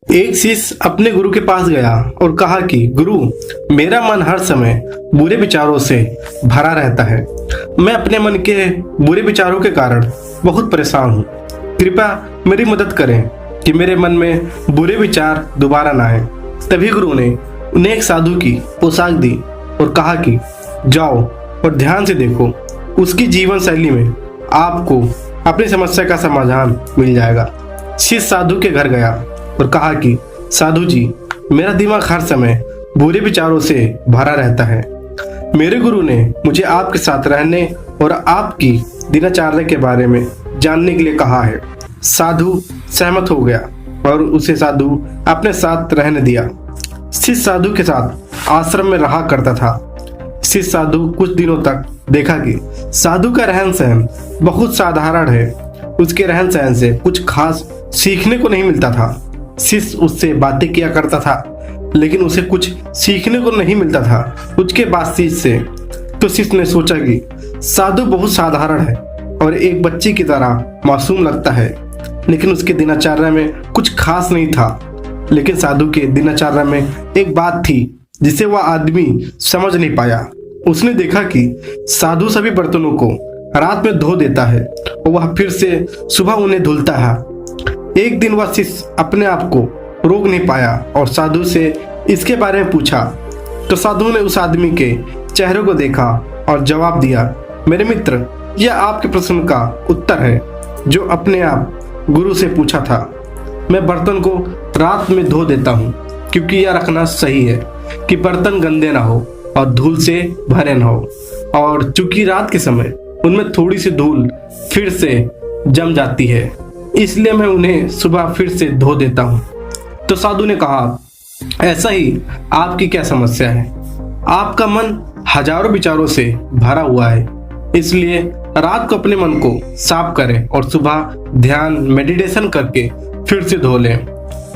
एक शिष्य अपने गुरु के पास गया और कहा कि गुरु, मेरा मन हर समय बुरे विचारों से भरा रहता है। मैं अपने मन के बुरे विचारों के कारण बहुत परेशान हूँ। कृपया मेरी मदद करें कि मेरे मन में बुरे विचार दोबारा ना आए। तभी गुरु ने उन्हें एक साधु की पोशाक दी और कहा कि जाओ और ध्यान से देखो, उसकी जीवन शैली में आपको अपनी समस्या का समाधान मिल जाएगा। शिष्य साधु के घर गया और कहा कि साधु जी, मेरा दिमाग हर समय बुरे विचारों से भरा रहता है। मेरे गुरु ने मुझे आपके साथ रहने और आपकी दिनचर्या के बारे में जानने के लिए कहा है। साधु सहमत हो गया और उसे साधु अपने साथ रहने दिया। शिष्य साधु के साथ आश्रम में रहा करता था। शिष्य साधु कुछ दिनों तक देखा कि साधु का रहन सहन बहुत साधारण है। उसके रहन सहन से कुछ खास सीखने को नहीं मिलता था। शिष्य उससे बातें किया करता था, लेकिन उसे कुछ सीखने को नहीं मिलता था उसके बातचीत से। तो शिष्य ने सोचा कि साधु बहुत साधारण है और एक बच्चे की तरह मासूम लगता है, लेकिन उसके दिनचर्या में कुछ खास नहीं था। लेकिन साधु के दिनचर्या में एक बात थी जिसे वह आदमी समझ नहीं पाया। उसने देखा कि साधु सभी बर्तनों को रात में धो देता है और वह फिर से सुबह उन्हें धुलता है। एक दिन वह शिष्य अपने आप को रोक नहीं पाया और साधु से इसके बारे में पूछा। तो साधु ने उस आदमी के चेहरे को देखा और जवाब दिया, मेरे मित्र, यह आपके प्रश्न का उत्तर है जो अपने आप गुरु से पूछा था। मैं बर्तन को रात में धो देता हूँ क्योंकि यह रखना सही है कि बर्तन गंदे ना हो और धूल से भरे ना हो, और चूंकि रात के समय उनमें थोड़ी सी धूल फिर से जम जाती है, इसलिए मैं उन्हें सुबह फिर से धो देता हूँ। तो साधु ने कहा, ऐसा ही आपकी क्या समस्या है? आपका मन हजारों विचारों से भरा हुआ है, इसलिए रात को अपने मन को साफ करें और सुबह ध्यान मेडिटेशन करके फिर से धो लें।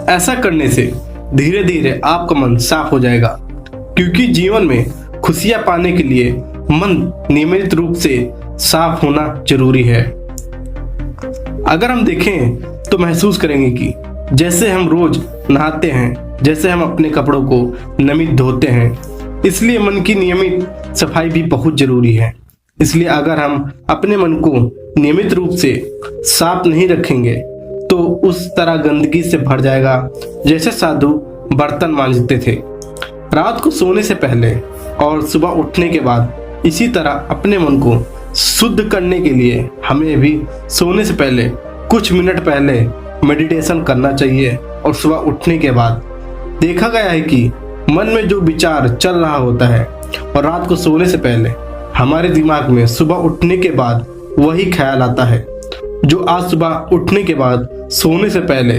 ऐसा करने से धीरे धीरे आपका मन साफ हो जाएगा, क्योंकि जीवन में खुशियां पाने के लिए मन नियमित रूप से साफ होना जरूरी है। अगर हम देखें तो महसूस करेंगे कि जैसे हम रोज नहाते हैं, जैसे हम अपने कपड़ों को नियमित धोते हैं, इसलिए मन की नियमित सफाई भी बहुत जरूरी है। इसलिए अगर हम अपने मन को नियमित रूप से साफ नहीं रखेंगे तो उस तरह गंदगी से भर जाएगा जैसे साधु बर्तन मांजते थे। रात को सोने से पहले और सुबह उठने के बाद इसी तरह अपने मन को शुद्ध करने के लिए हमें भी सोने से पहले कुछ मिनट पहले मेडिटेशन करना चाहिए। और सुबह उठने के बाद देखा गया है कि मन में जो विचार चल रहा होता है और रात को सोने से पहले हमारे दिमाग में सुबह उठने के बाद वही ख्याल आता है जो आज सुबह उठने के बाद सोने से पहले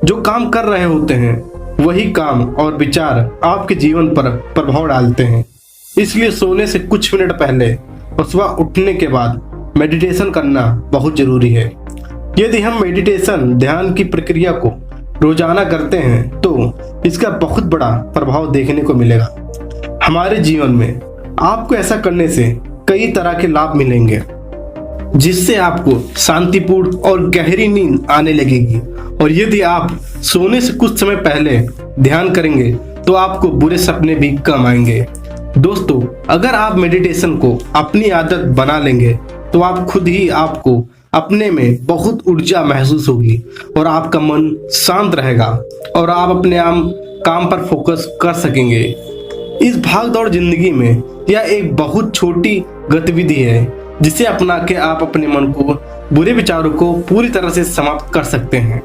जो काम कर रहे होते हैं, वही काम और विचार आपके जीवन पर प्रभाव डालते हैं। इसलिए सोने से कुछ मिनट पहले और सुबह उठने के बाद मेडिटेशन करना बहुत जरूरी है। यदि हम मेडिटेशन ध्यान की प्रक्रिया को रोजाना करते हैं तो इसका बहुत बड़ा प्रभाव देखने को मिलेगा हमारे जीवन में। आपको ऐसा करने से कई तरह के लाभ मिलेंगे, जिससे आपको शांतिपूर्ण और गहरी नींद आने लगेगी। और यदि आप सोने से कुछ समय पहले ध्यान करेंगे तो आपको बुरे सपने भी कम आएंगे। दोस्तों, अगर आप मेडिटेशन को अपनी आदत बना लेंगे तो आप खुद ही आपको अपने में बहुत ऊर्जा महसूस होगी और आपका मन शांत रहेगा और आप अपने काम पर फोकस कर सकेंगे। इस भागदौड़ जिंदगी में यह एक बहुत छोटी गतिविधि है जिसे अपना के आप अपने मन को बुरे विचारों को पूरी तरह से समाप्त कर सकते हैं।